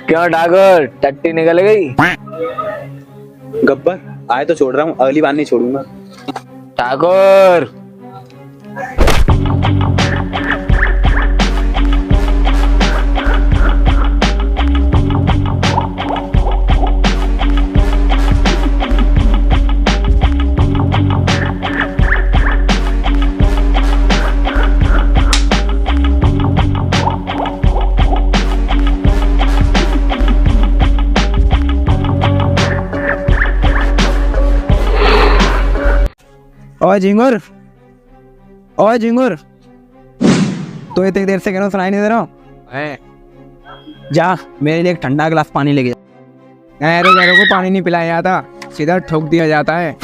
क्यों ठाकुर, टट्टी निकल गई? गब्बर आए तो छोड़ रहा हूँ, अगली बार नहीं छोड़ूंगा। ठाकुर ओए झिंगुर, ओए झिंगुर, तो इतनी देर से कह रहा हूँ, सुनाई नहीं दे रहा हूँ? जा मेरे लिए एक ठंडा गिलास पानी लेके जा। रोजारों को पानी नहीं पिलाया जाता, सीधा ठोक दिया जाता है।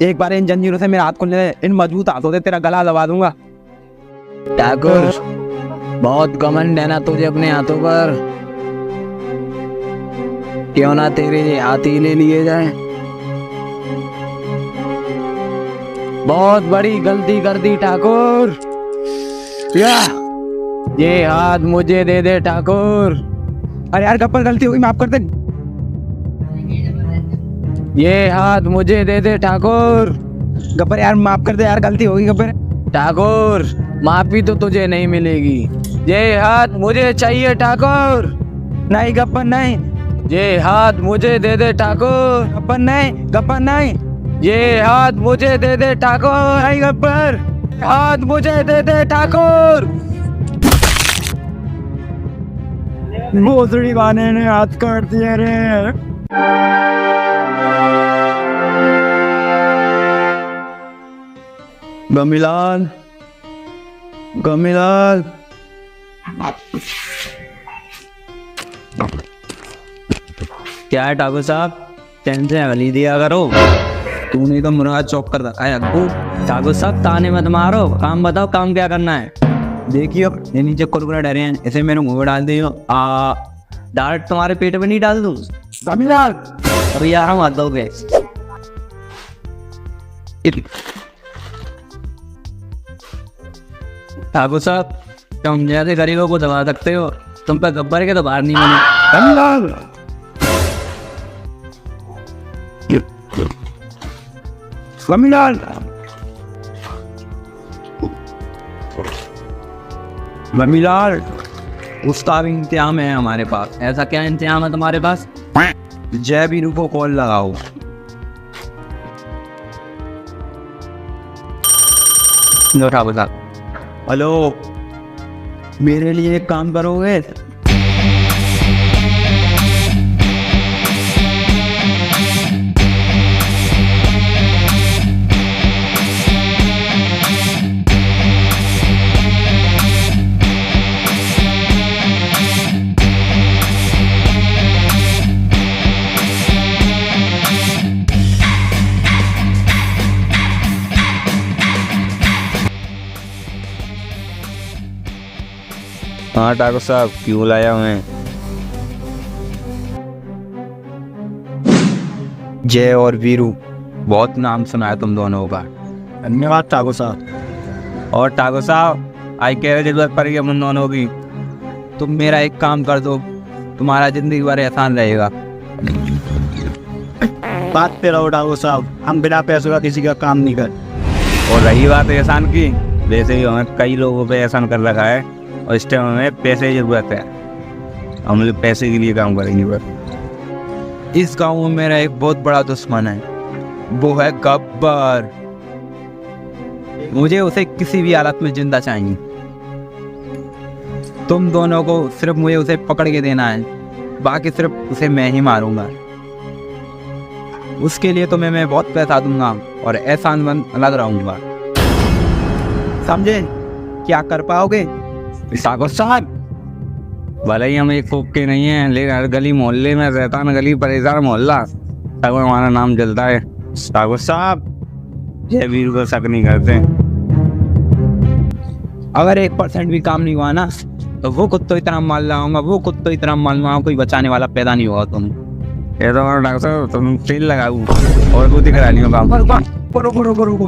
एक बार इन जंजीरों से मेरे हाथ खोल ले, इन मजबूत हाथों से तेरा गला दबा दूंगा। ठाकुर, बहुत घमंड है ना तुझे अपने हाथों पर। क्यों ना तेरे हाथ ही ले लिए जाए। बहुत बड़ी गलती कर दी ठाकुर। ये हाथ मुझे दे दे ठाकुर। अरे यार गब्बर, गलती हो गई, माफ कर दे। ये हाथ मुझे दे दे ठाकुर। गब्बर यार माफ कर दे यार, गलती हो गई गब्बर। ठाकुर, माफी तो तुझे नहीं मिलेगी। ये हाथ मुझे चाहिए ठाकुर। नहीं गब्बर नहीं, ये हाथ मुझे दे दे ठाकुर। गब्बर नहीं, गब्बर नहीं, ये हाथ मुझे दे दे ठाकुर। नहीं गब्बर, हाथ मुझे दे दे ठाकुर। भोसड़ी वाले ने हाथ काट दिया रे। गमीलाल, गमीलाल, क्या है ठाकुर साहब, टेंशन गली दिया करो। तूने तो मुराद चौक कर रखा है अब्बू। ठाकुर साहब ताने मत मारो, काम बताओ, काम क्या करना है? देखियो ये नीचे कुरकुरे डरे हैं, इसे मेरे मुंह में डाल दियो। डायरेक्ट तुम्हारे पेट में नहीं डाल दूं? गमीलाल, अभी यार हम दोगे। ठाकुर साहब, तुम जैसे गरीबों को दबा सकते हो, तुम पे गब्बर के तो बाहर नहीं बने। गमीलाल, गमीलाल, गमीलाल, उसका भी इंतजाम है हमारे पास। ऐसा क्या इंतजाम है तुम्हारे पास? जय बीरू को कॉल लगाओ। लो ठाकुर साहब। हेलो, मेरे लिए एक काम करोगे? हाँ ठाकुर साहब, क्यों लाया हमें? जय और वीरू, बहुत नाम सुना है तुम दोनों का। धन्यवाद ठाकुर साहब। और ठाकुर साहब, आई कह रहे जरूरत पड़ेगी हम दोनों की। तुम मेरा एक काम कर दो, तुम्हारा जिंदगी भर एहसान रहेगा। बात पे रहो ठाकुर साहब, हम बिना पैसों का किसी का काम नहीं कर। और रही बात एहसान की, वैसे ही हमें कई लोगों पे एहसान कर रखा है और इस टाइम हमें पैसे की जरूरत है। हम लोग पैसे के लिए काम करेंगे बस। इस गांव में मेरा एक बहुत बड़ा दुश्मन है, वो है गब्बर। मुझे उसे किसी भी हालत में जिंदा चाहिए। तुम दोनों को सिर्फ मुझे उसे पकड़ के देना है, बाकी सिर्फ उसे मैं ही मारूंगा। उसके लिए तुम्हें मैं बहुत पैसा दूंगा और एहसानमंद अलग रहूंगा। समझे? क्या कर पाओगे? ठाकुर साहब, भले ही हम एक फूक के नहीं है, लेकिन हर गली मोहल्ले में रहता ना, गली परेशान मोहल्ला, तब हमारा नाम जलता है। ठाकुर साहब, जय वीर को शक नहीं करते। अगर 1% भी काम नहीं हुआ ना, तो वो कुत्तों इतना माल लाऊंगा, वो कुत्तों इतना माल लाऊंगा, कोई बचाने वाला पैदा नहीं हुआ तुम्हें। ये तो और डॉक्टर साहब तुम तेल लगाऊ और कुछ करा लियो काम। करो करो करो करो।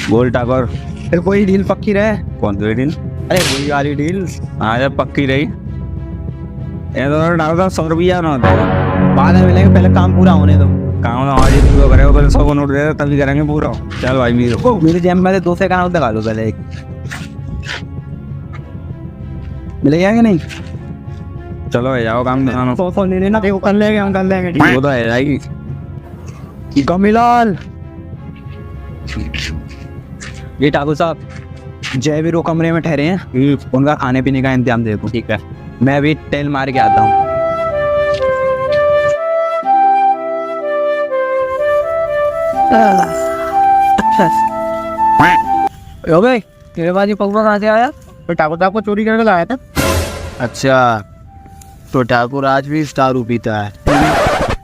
बोल ठाकुर, फिर कोई डील पक्की रहे। कौन सी डील? अरे वही वाली डील। हाँ जब पक्की रही ये तो और डॉक्टर साहब 100 रुपया ना होता है। बाद में मिलेंगे, पहले काम पूरा होने दो। काम ना आज पूरा करेगा, पहले 100 को नोट दे तभी करेंगे पूरा। चल भाई मेरे मेरे जेब में से 200 का नोट लगा लो पहले एक। मिलेगा कि नहीं? चलो भाई जाओ काम दिखाना। 100 ले लेना, देखो कर लेंगे, हम कर लेंगे। वो तो है जाएगी। कमिलाल, ये ठाकुर साहब जय वीरो कमरे में ठहरे हैं, उनका खाने पीने का इंतजाम देखो। ठीक है, मैं अभी तेल मार के आता हूँ। ओ भाई, तेरे पास ये पकवा कहाँ से आया? तो ठाकुर साहब को चोरी करके लाया था। अच्छा, तो ठाकुर आज भी दारू पीता है।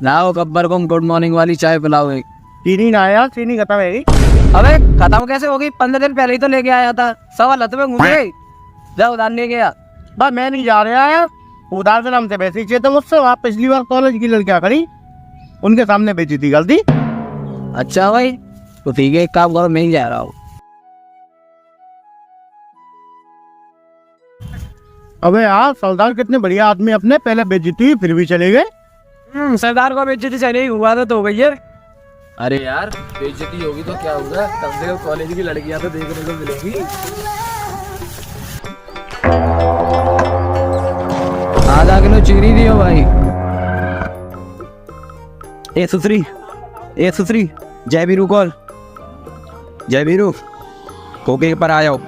लाओ गब्बर को गुड मॉर्निंग वाली चाय पिलाओ एक। चीनी ना आया, चीनी खत्म है। अबे खत्म कैसे होगी? 15 दिन पहले ही तो लेके आया था। सवा लत में घूम गई। जा उधार ले गया। बस मैं नहीं जा रहा यार, उधार से हमसे पैसे चाहिए थे मुझसे। आप पिछली बार कॉलेज की लड़कियां करी, उनके सामने बेची थी गलती। अच्छा भाई, तो ठीक है, एक काम करो, मैं ही जा रहा हूँ। अबे यार सरदार कितने बढ़िया आदमी, अपने पहले बेइज्जती हुई फिर भी चले गए। सरदार को बेइज्जती चली, हुआ तो हो गई है। अरे यार बेइज्जती होगी तो क्या होगा, कम से कम कॉलेज की लड़कियां तो देखने को मिलेगी। आधा किलो चिंगड़ी दियो भाई। ए सुश्री, जय वीरू कॉल। जय वीरू, कोके पर आ जाओ।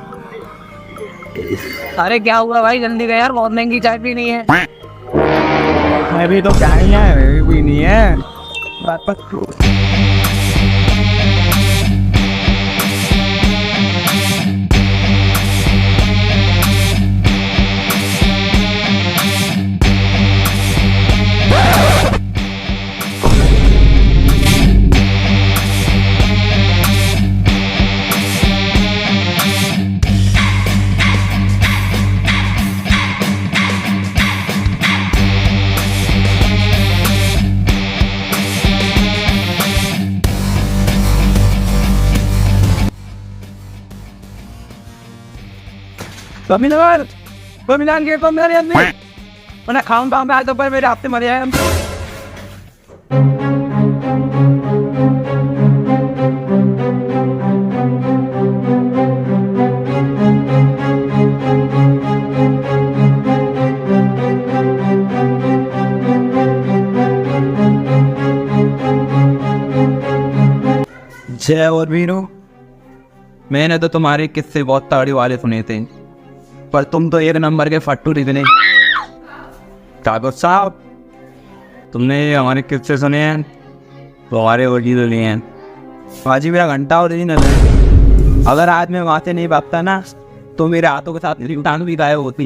अरे क्या हुआ भाई, जल्दी गए यार, बहुत महंगी चाय पीनी है। मैं भी तो क्या ही है, मैं भी नहीं है। बात पर कमिलान के को मेरे आदमी वरना खाऊं पाऊं आज तो पर मेरे हफ्ते मरे हैं। जय और वीरू, मैंने तो तुम्हारे किस्से बहुत ताड़ी वाले सुने थे, पर तुम तो एक नंबर के फट्टू निकले। ठाकुर साहब तुमने हमारे किस्से सुने हैं तो हमारे ओरिजिनल लिए हैं। बाजी मेरा घंटा ओरिजिनल है। अगर आज मैं वहां से नहीं भागता ना तो मेरे हाथों के साथ मेरी टांग भी गायब होती।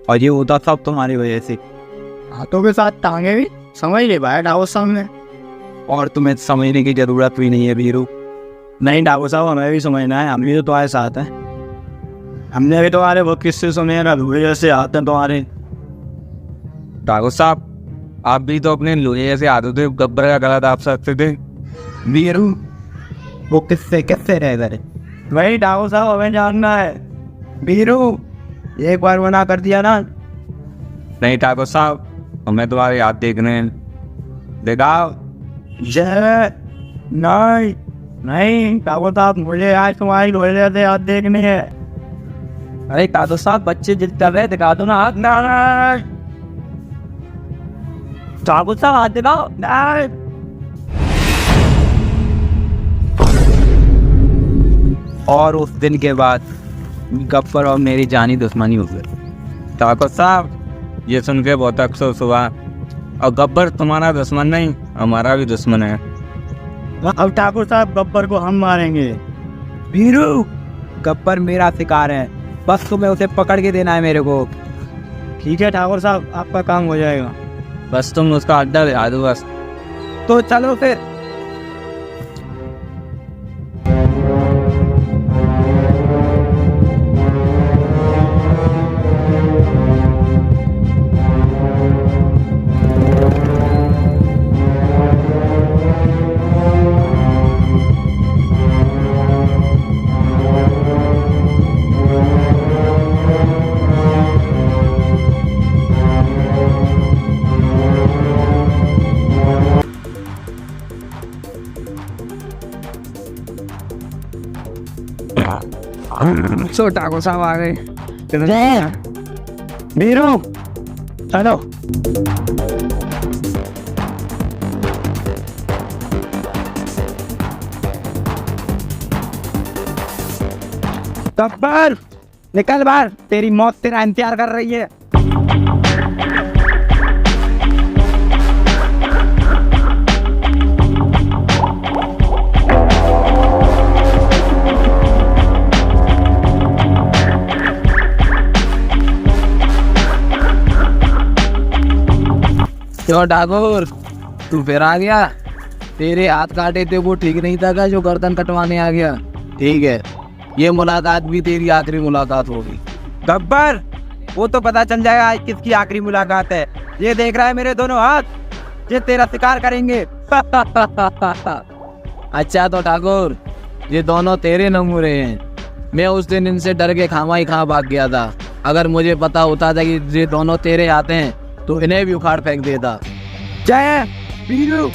और ये होता सब तुम्हारी वजह से। हाथों के साथ टांगे भी समझ ले भाई ठाकुर साहब ने। और तुम्हें समझने की जरूरत भी नहीं है वीरू। नहीं ठाकुर साहब, हमें भी समझना है, हम भी तो तुम्हारे साथ हैं। हमने भी तुम्हारे बहुत किस्से सुने हैं ना, लोहे जैसे हाथ हैं तुम्हारे। ठाकुर साहब आप भी तो अपने लोहे जैसे आते थे, गब्बर का गला दाब सकते थे। वीरू वो किस्से कैसे रह गए? वही ठाकुर साहब हमें जानना है। वीरू एक बार मना कर दिया ना। नहीं ठाकुर साहब हमें तुम्हारे हाथ देखने हैं, दिखाओ। जय नहीं नहीं ठाकुर साहब, मुझे आज तुम्हारी लोहे जैसे हाथ देखने हैं। अरे ठाकुर साहब बच्चे जिद कर रहे, दिखा दो ना हाथ। नहीं ठाकुर साहब हाथ दिखाओ। नहीं और उस दिन के बाद गब्बर और मेरी जानी दुश्मनी हो गई। ठाकुर साहब ये सुन के बहुत अफसोस हुआ, और गब्बर तुम्हारा दुश्मन नहीं हमारा भी दुश्मन है। अब ठाकुर साहब गब्बर को हम मारेंगे। वीरू गब्बर मेरा शिकार है, बस तुम्हें उसे पकड़ के देना है मेरे को। ठीक है ठाकुर साहब, आपका काम हो जाएगा। बस तुम उसका अड्डा दिखा दो बस। तो चलो फिर। सो ठाकुर साहब आ गए। बीरू चलो। गब्बर निकल बाहर, तेरी मौत तेरा इंतजार कर रही है। क्यों ठाकुर, तू फिर आ गया? तेरे हाथ काटे थे वो ठीक नहीं था क्या जो गर्दन कटवाने आ गया? ठीक है, ये मुलाकात भी तेरी आखिरी मुलाकात होगी। गब्बर वो तो पता चल जाएगा आज किसकी आखिरी मुलाकात है। ये देख रहा है मेरे दोनों हाथ, ये तेरा शिकार करेंगे। अच्छा तो ठाकुर, ये दोनों तेरे नमूने हैं। मैं उस दिन इनसे डर के खामा ही खां भाग गया था। अगर मुझे पता होता था कि ये दोनों तेरे आते हैं तो इन्हें भी उखाड़ फेंक देता। जय बीरू।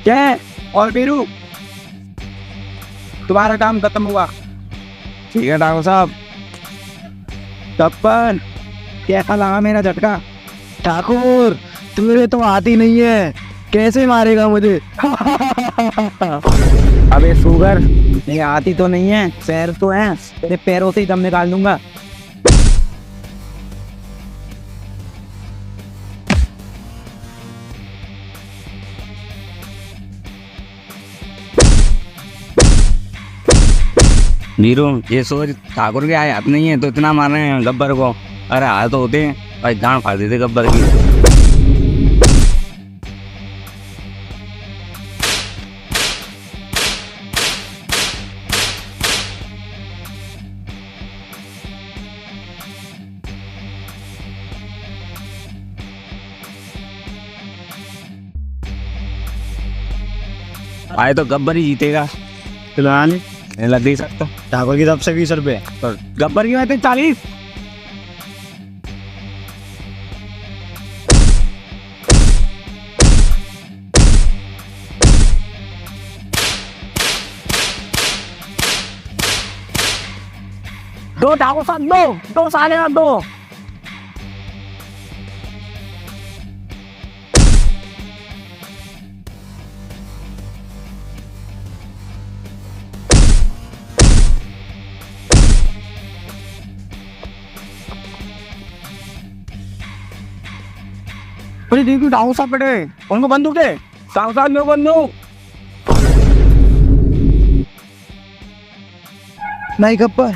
जय और बीरू, तुम्हारा काम खत्म हुआ। ठीक है ठाकुर साहब। गब्बर कैसा लगा मेरा झटका? ठाकुर तुम्हें तो आती नहीं है, कैसे मारेगा मुझे? अबे सुगर, ये आती तो नहीं है, पैर तो हैं, तेरे पैरों से ही दम निकाल दूंगा। नीरू, ये सोच ठाकुर के आए हाथ नहीं है तो इतना मार रहे हैं गब्बर को। अरे हाथ तो होते भाई, गांड फाड़ देते गब्बर की। आए तो गब्बर ही जीतेगा। फिलहाल लग नहीं सकता। ठाकुर की तरफ से 20 रुपए। गब्बर की बात है 40। दो ठाकुर साहब, दो साले ना दो। अरे देखो ठाकुर साहब बैठे, उनको बंदूक दे। ठाकुर साहब में बंदूक नहीं गब्बर,